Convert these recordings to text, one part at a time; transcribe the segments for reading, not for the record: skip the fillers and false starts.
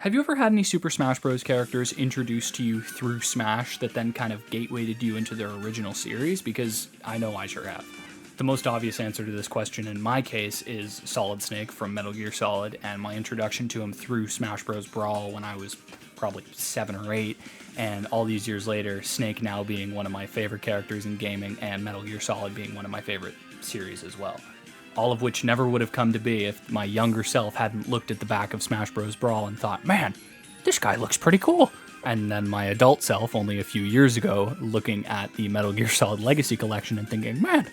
Have you ever had any Super Smash Bros. Characters introduced to you through Smash that then kind of gatewayed you into their original series? Because I know I sure have. The most obvious answer to this question in my case is Solid Snake from Metal Gear Solid, and my introduction to him through Smash Bros. Brawl when I was probably 7 or 8, and all these years later, Snake now being one of my favorite characters in gaming, and Metal Gear Solid being one of my favorite series as well. All of which never would have come to be if my younger self hadn't looked at the back of Smash Bros. Brawl and thought, man, this guy looks pretty cool. And then my adult self, only a few years ago, looking at the Metal Gear Solid Legacy Collection and thinking, man,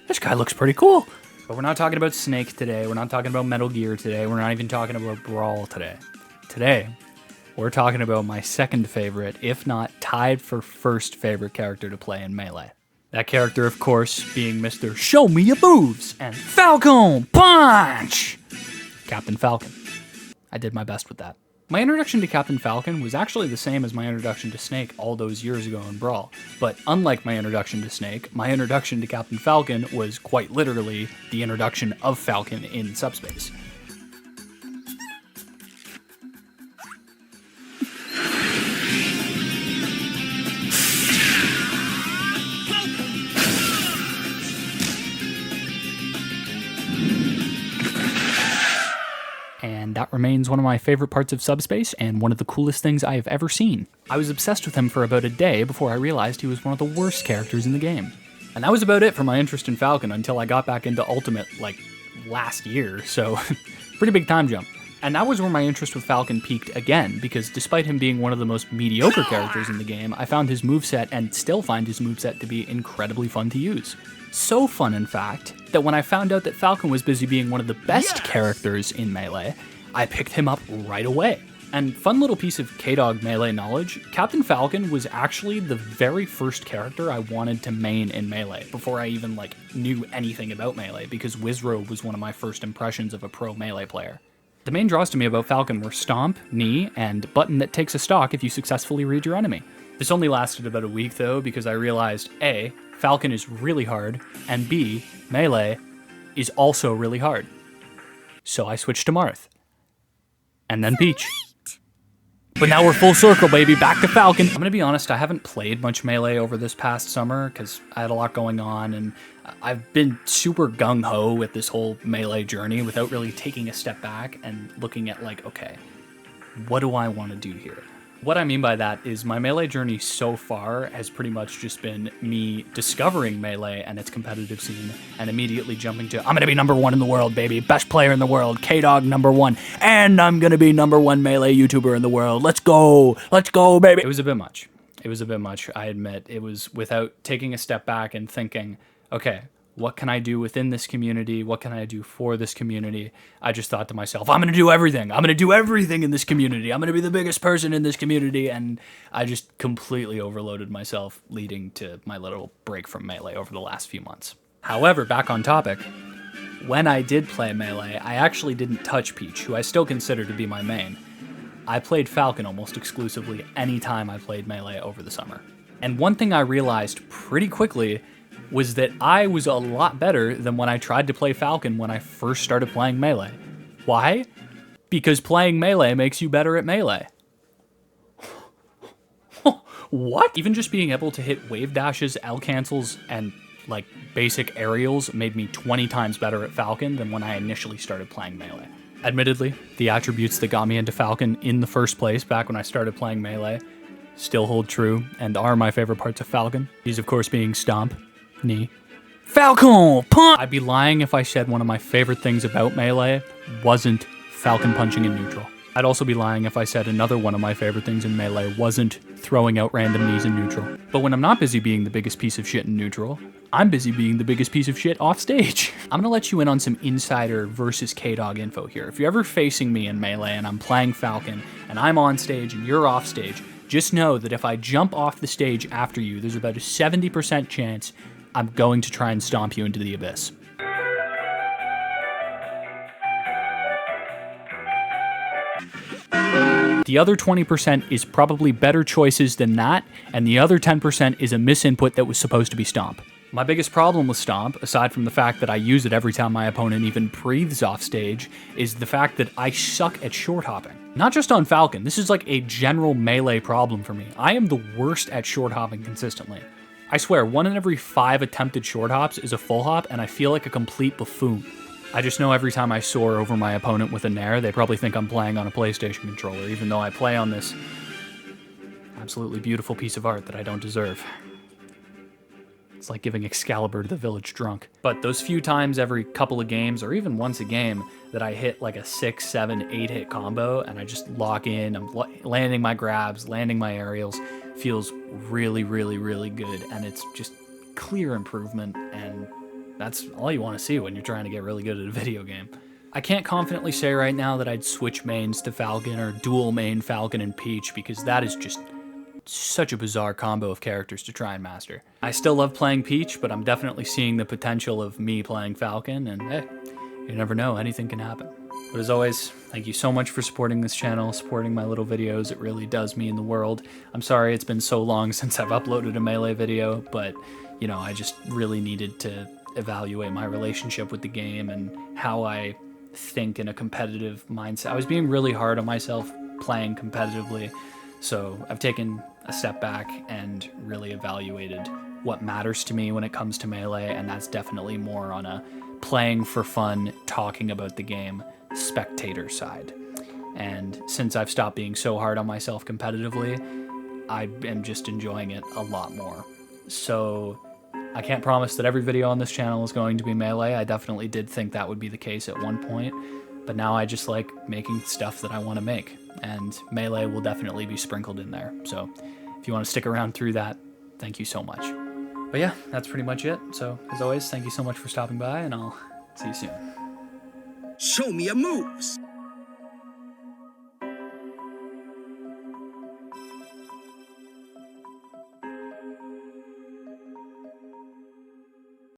this guy looks pretty cool. But we're not talking about Snake today. We're not talking about Metal Gear today. We're not even talking about Brawl today. Today, we're talking about my second favorite, if not tied for first favorite character to play in Melee. That character, of course, being Mr. Show Me Your Moves and Falcon Punch! Captain Falcon. I did my best with that. My introduction to Captain Falcon was actually the same as my introduction to Snake all those years ago in Brawl. But unlike my introduction to Snake, my introduction to Captain Falcon was quite literally the introduction of Falcon in Subspace. And that remains one of my favorite parts of Subspace and one of the coolest things I have ever seen. I was obsessed with him for about a day before I realized he was one of the worst characters in the game. And that was about it for my interest in Falcon until I got back into Ultimate like last year, so pretty big time jump. And that was where my interest with Falcon peaked again, because despite him being one of the most mediocre characters in the game, I found his moveset and still find his moveset to be incredibly fun to use. So fun, in fact, that when I found out that Falcon was busy being one of the best characters in Melee, I picked him up right away. And fun little piece of K-Dog Melee knowledge, Captain Falcon was actually the very first character I wanted to main in Melee, before I even knew anything about Melee, because Wizrobe was one of my first impressions of a pro Melee player. The main draws to me about Falcon were Stomp, Knee, and Button that takes a stock if you successfully read your enemy. This only lasted about a week though, because I realized A, Falcon is really hard, and B, Melee is also really hard. So I switched to Marth. And then Peach. But now we're full circle, baby, back to Falcon. I'm gonna be honest, I haven't played much Melee over this past summer, because I had a lot going on, and I've been super gung-ho with this whole Melee journey without really taking a step back and looking at okay, what do I want to do here? What I mean by that is my Melee journey so far has pretty much just been me discovering Melee and its competitive scene and immediately jumping to, I'm going to be #1 in the world, baby, best player in the world, K-Dog #1, and I'm going to be #1 Melee YouTuber in the world. Let's go, baby. It was a bit much. I admit. It was without taking a step back and thinking, okay, what can I do within this community? What can I do for this community? I just thought to myself, I'm going to do everything. I'm going to do everything in this community. I'm going to be the biggest person in this community. And I just completely overloaded myself, leading to my little break from Melee over the last few months. However, back on topic, when I did play Melee, I actually didn't touch Peach, who I still consider to be my main. I played Falcon almost exclusively anytime I played Melee over the summer. And one thing I realized pretty quickly was that I was a lot better than when I tried to play Falcon when I first started playing Melee. Why? Because playing Melee makes you better at Melee. What? Even just being able to hit wave dashes, L cancels, and basic aerials made me 20 times better at Falcon than when I initially started playing Melee. Admittedly, the attributes that got me into Falcon in the first place back when I started playing Melee still hold true and are my favorite parts of Falcon. These, of course, being Stomp, Knee, Falcon Punch! I'd be lying if I said one of my favorite things about Melee wasn't Falcon punching in neutral. I'd also be lying if I said another one of my favorite things in Melee wasn't throwing out random knees in neutral. But when I'm not busy being the biggest piece of shit in neutral, I'm busy being the biggest piece of shit off stage. I'm gonna let you in on some insider versus K-Dog info here. If you're ever facing me in Melee and I'm playing Falcon and I'm on stage and you're off stage, just know that if I jump off the stage after you, there's about a 70% chance I'm going to try and stomp you into the abyss. The other 20% is probably better choices than that, and the other 10% is a misinput that was supposed to be stomp. My biggest problem with Stomp, aside from the fact that I use it every time my opponent even breathes off stage, is the fact that I suck at short hopping. Not just on Falcon, this is like a general melee problem for me. I am the worst at short hopping consistently. I swear, 1 in every 5 attempted short hops is a full hop, and I feel like a complete buffoon. I just know every time I soar over my opponent with a nair, they probably think I'm playing on a PlayStation controller, even though I play on this absolutely beautiful piece of art that I don't deserve. It's like giving Excalibur to the village drunk. But those few times every couple of games, or even once a game, that I hit like a 6, 7, 8 hit combo and I just lock in, I'm landing my grabs, landing my aerials, feels really, really, really good. And it's just clear improvement, and that's all you want to see when you're trying to get really good at a video game. I can't confidently say right now that I'd switch mains to Falcon or dual main Falcon and Peach, because that is just such a bizarre combo of characters to try and master. I still love playing Peach, but I'm definitely seeing the potential of me playing Falcon, and hey, you never know, anything can happen. But as always, thank you so much for supporting this channel, supporting my little videos. It really does mean the world. I'm sorry it's been so long since I've uploaded a Melee video, but you know, I just really needed to evaluate my relationship with the game and how I think in a competitive mindset. I was being really hard on myself playing competitively, so I've taken a step back and really evaluated what matters to me when it comes to Melee, and that's definitely more on a playing for fun, talking about the game, spectator side. And since I've stopped being so hard on myself competitively, I am just enjoying it a lot more. So I can't promise that every video on this channel is going to be Melee. I definitely did think that would be the case at one point, but now I just like making stuff that I want to make, and Melee will definitely be sprinkled in there. So if you want to stick around through that, thank you so much. But yeah, that's pretty much it. So as always, thank you so much for stopping by, and I'll see you soon. Show me your moves.